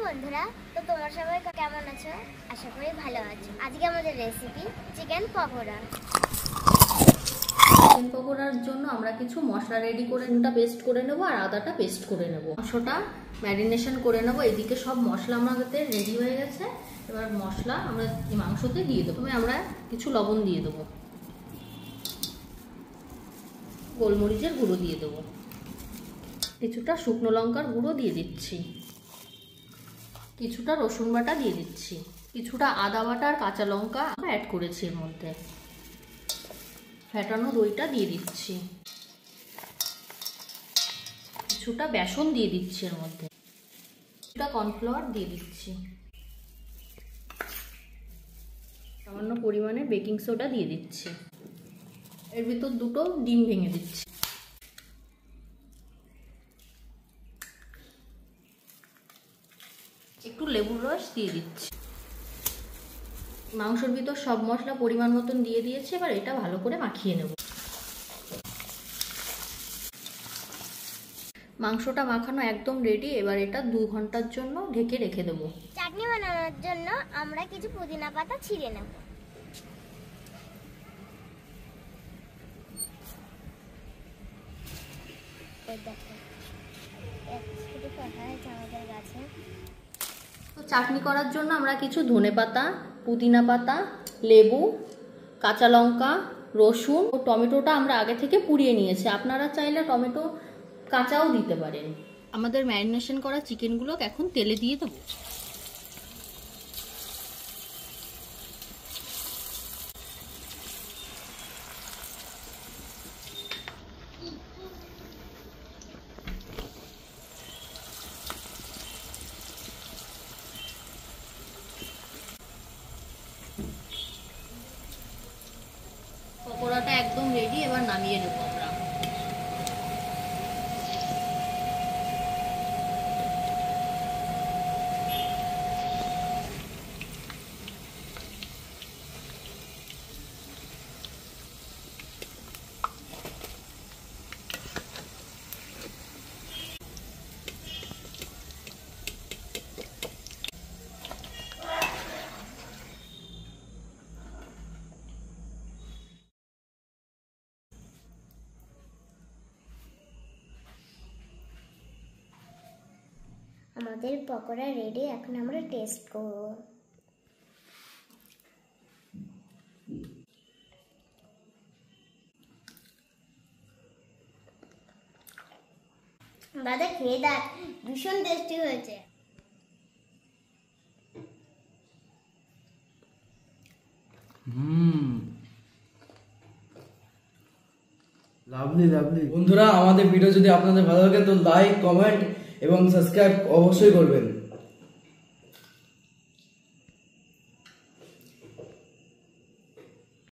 বন্ধুরা, তো তোমরা সবাই কেমন আছো? আশা করি ভালো আছো। আজকে আমাদের রেসিপি চিকেন পকোড়া। চিকেন পকোড়ার জন্য আমরা কিছু মশলা রেডি করে নুনটা পেস্ট করে নেব আর আদাটা পেস্ট করে নেব। মাংসটা ম্যারিনেশন করে নেব। এদিকে সব মশলা আমাদের রেডি হয়ে গেছে। এবার মশলা আমরা এই মাংসতে দিয়ে দেবো। আমরা কিছু লবণ দিয়ে দেবো, গোলমরিচের গুঁড়ো দিয়ে দেবো, কিছুটা শুকনো লঙ্কার গুঁড়ো দিয়ে দিচ্ছি, কিছুটা রসুন বাটা দিয়ে দিচ্ছি, কিছুটা আদা বাটা আর কাঁচা লঙ্কা অ্যাড করেছি এর মধ্যে, ফেটানো দইটা দিয়ে দিচ্ছি, কিছুটা বেসন দিয়ে দিচ্ছি এর মধ্যে, কিছুটা কর্নফ্লাওয়ার দিয়ে দিচ্ছি, সামান্য পরিমাণে বেকিং সোডা দিয়ে দিচ্ছি, এর ভিতর দুটো ডিম ভেঙে দিচ্ছি, একটু লেবুর রস দিয়ে দিচ্ছি। মাংসের ভিতর সব মশলা পরিমাণ মতন দিয়ে দিয়েছি। এবার এটা ভালো করে মাখিয়ে নেব। মাংসটা মাখানো একদম রেডি। এবার এটা 2 ঘন্টার জন্য ঢেকে রেখে দেবো। চাটনি বানানোর জন্য আমরা কিছু পুদিনা পাতা ছিঁড়ে নেব। তো চাটনি করার জন্য আমরা কিছু ধনেপাতা, পুদিনা পাতা, লেবু, কাঁচা লঙ্কা, রসুন ও টমেটোটা আমরা আগে থেকে পুড়িয়ে নিয়েছি। আপনারা চাইলে টমেটো কাঁচাও দিতে পারেন। আমাদের ম্যারিনেশন করা চিকেনগুলো এখন তেলে দিয়ে দেবো। পকোড়াটা একদম রেডি। এবার নামিয়ে নেব আমরা। আমাদের পকোড়া রেডি। এখন আমরা টেস্ট করব। দাদা খেয়ে দেখ, ভীষণ টেস্টি হয়েছে। Lovely lovely. বন্ধুরা, আমাদের ভিডিও যদি আপনাদের ভালো লাগে তো লাইক, কমেন্ট এবং সাবস্ক্রাইব অবশ্যই করবেন।